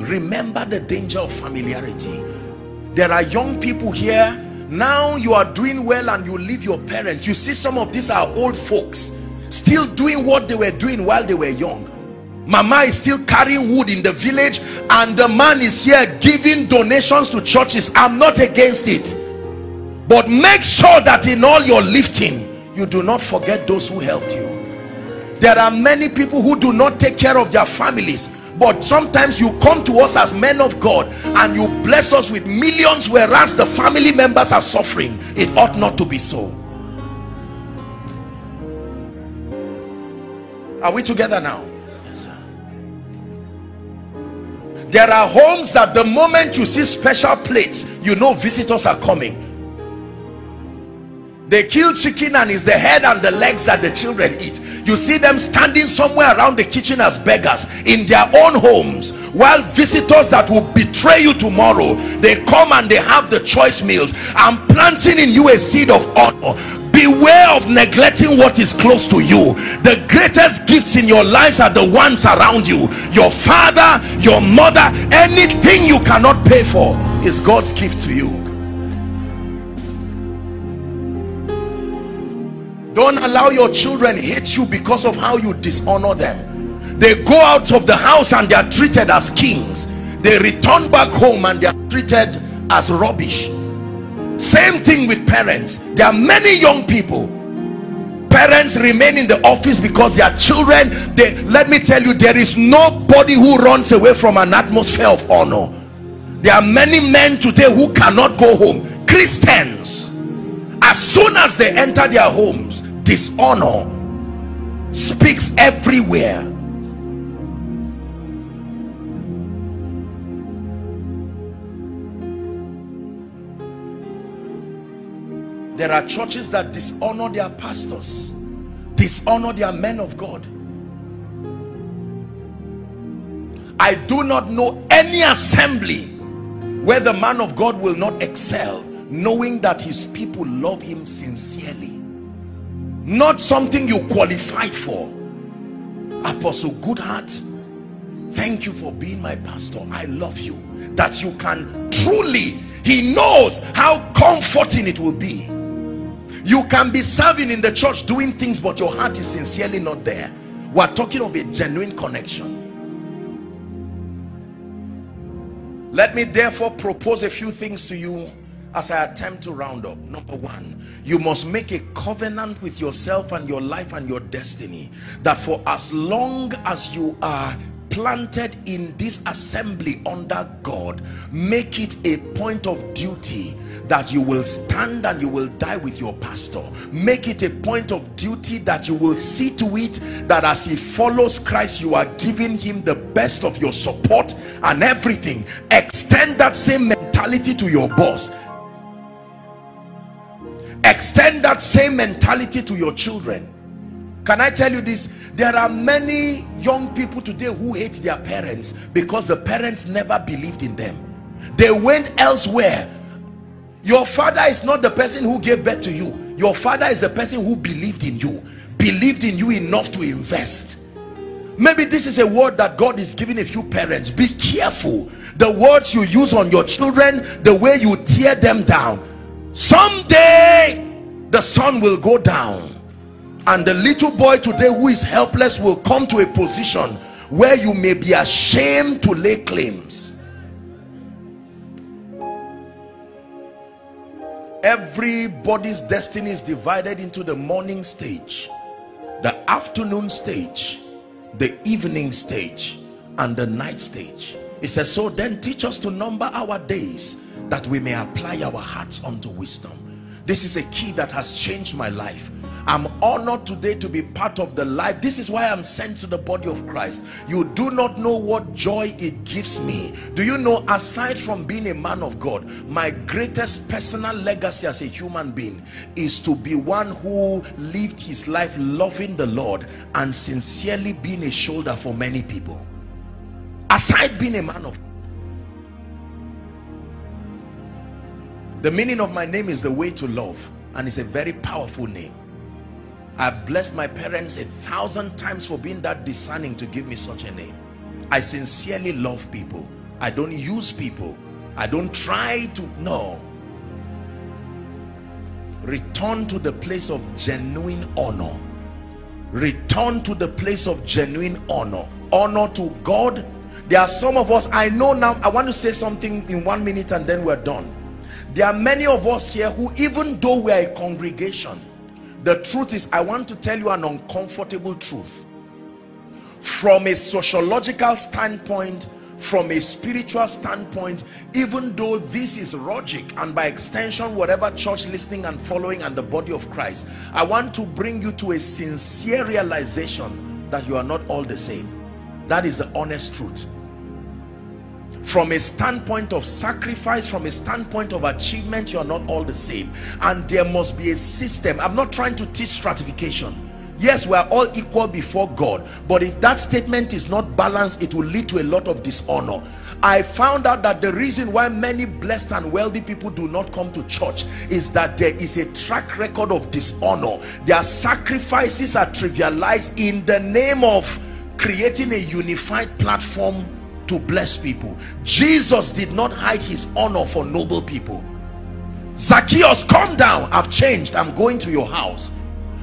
remember the danger of familiarity. There are young people here now. You are doing well and you leave your parents. You see some of these are old folks still doing what they were doing while they were young. Mama is still carrying wood in the village and the man is here giving donations to churches. I'm not against it, but make sure that in all your lifting you do not forget those who helped you. There are many people who do not take care of their families, but sometimes you come to us as men of God and you bless us with millions, whereas the family members are suffering. It ought not to be so. Are we together now? Yes, sir. There are homes that the moment you see special plates, you know visitors are coming. They kill chicken and it's the head and the legs that the children eat. You see them standing somewhere around the kitchen as beggars in their own homes, while visitors that will betray you tomorrow, they come and they have the choice meals. I'm planting in you a seed of honor. Beware of neglecting what is close to you. The greatest gifts in your lives are the ones around you. Your father, your mother, anything you cannot pay for is God's gift to you. Don't allow your children hate you because of how you dishonor them. They go out of the house and they are treated as kings. They return back home and they are treated as rubbish. Same thing with parents. There are many young people, parents remain in the office because their children, let me tell you, there is nobody who runs away from an atmosphere of honor. There are many men today who cannot go home. Christians, as soon as they enter their homes, dishonor speaks everywhere. There are churches that dishonor their pastors, dishonor their men of God. I do not know any assembly where the man of God will not excel, knowing that his people love him sincerely. Not something you qualified for. Apostle Goodheart, thank you for being my pastor. I love you. That you can truly, he knows how comforting it will be. You can be serving in the church doing things, but your heart is sincerely not there. We're talking of a genuine connection. Let me therefore propose a few things to you as I attempt to round up. Number one, you must make a covenant with yourself and your life and your destiny, that for as long as you are planted in this assembly under God, make it a point of duty that you will stand and you will die with your pastor. Make it a point of duty that you will see to it that as he follows Christ, you are giving him the best of your support and everything. Extend that same mentality to your boss. Extend that same mentality to your children. Can I tell you this? There are many young people today who hate their parents because the parents never believed in them. They went elsewhere. Your father is not the person who gave birth to you. Your father is the person who believed in you enough to invest. Maybe this is a word that God is giving a few parents. Be careful the words you use on your children, the way you tear them down. Someday the sun will go down and the little boy today who is helpless will come to a position where you may be ashamed to lay claims. Everybody's destiny is divided into the morning stage, the afternoon stage, the evening stage, and the night stage. It says, so then teach us to number our days, that we may apply our hearts unto wisdom. This is a key that has changed my life. I'm honored today to be part of the life. This is why I'm sent to the body of Christ. You do not know what joy it gives me. Do you know, aside from being a man of God, my greatest personal legacy as a human being is to be one who lived his life loving the Lord and sincerely being a shoulder for many people. Aside being a man of God. The meaning of my name is the way to love, and it's a very powerful name. I blessed my parents 1,000 times for being that discerning to give me such a name. I sincerely love people. I don't use people. I don't try to, no. Return to the place of genuine honor. Return to the place of genuine honor. Honor to God. There are some of us, I know now, I want to say something in 1 minute and then we're done. There are many of us here who, even though we are a congregation, the truth is, I want to tell you an uncomfortable truth. From a sociological standpoint, from a spiritual standpoint, even though this is logic, and by extension whatever church listening and following and the body of Christ, I want to bring you to a sincere realization that you are not all the same. That is the honest truth. From a standpoint of sacrifice, from a standpoint of achievement, you are not all the same, and there must be a system. I'm not trying to teach stratification. Yes, we are all equal before God, but if that statement is not balanced, it will lead to a lot of dishonor. I found out that the reason why many blessed and wealthy people do not come to church is that there is a track record of dishonor. Their sacrifices are trivialized in the name of creating a unified platform to bless people. Jesus did not hide his honor for noble people. Zacchaeus, come down, I've changed, I'm going to your house.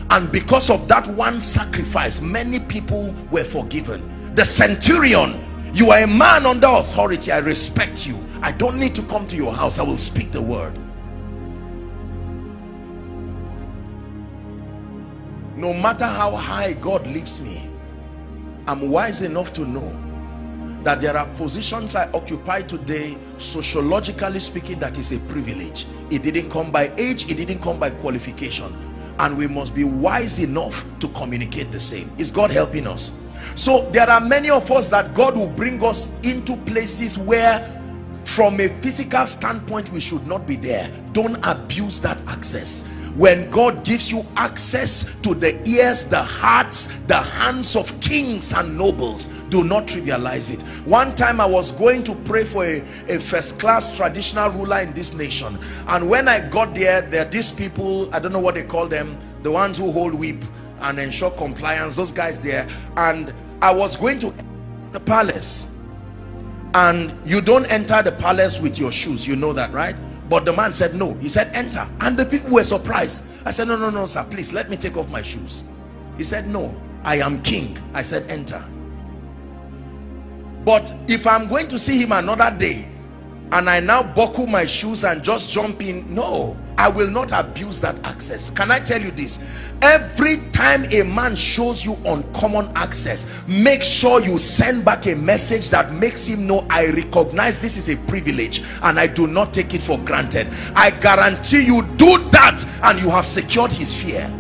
And because of that one sacrifice, many people were forgiven. The centurion, you are a man under authority, I respect you, I don't need to come to your house, I will speak the word. No matter how high God lifts me, I'm wise enough to know that there are positions I occupy today, sociologically speaking, that is a privilege. It didn't come by age, it didn't come by qualification, and we must be wise enough to communicate the same. Is God helping us? So there are many of us that God will bring us into places where from a physical standpoint we should not be there. Don't abuse that access. When God gives you access to the ears, the hearts, the hands of kings and nobles, do not trivialize it. One time I was going to pray for a first-class traditional ruler in this nation, and when I got there, there are these people, I don't know what they call them, the ones who hold whip and ensure compliance, those guys there. And I was going to the palace, and you don't enter the palace with your shoes, you know that, right? But the man said no. He said enter, and the people were surprised. I said no sir, please let me take off my shoes. He said no, I am king. I said enter. But if I'm going to see him another day and I now buckle my shoes and just jump in, no, I will not abuse that access. Can I tell you this? Every time a man shows you uncommon access, make sure you send back a message that makes him know, I recognize this is a privilege and I do not take it for granted. I guarantee you, do that and you have secured his fear.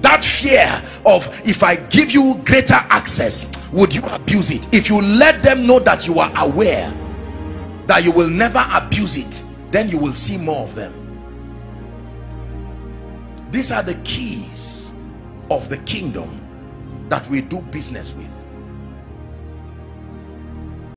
That fear of, if I give you greater access, would you abuse it? If you let them know that you are aware that you will never abuse it, then you will see more of them. These are the keys of the kingdom that we do business with.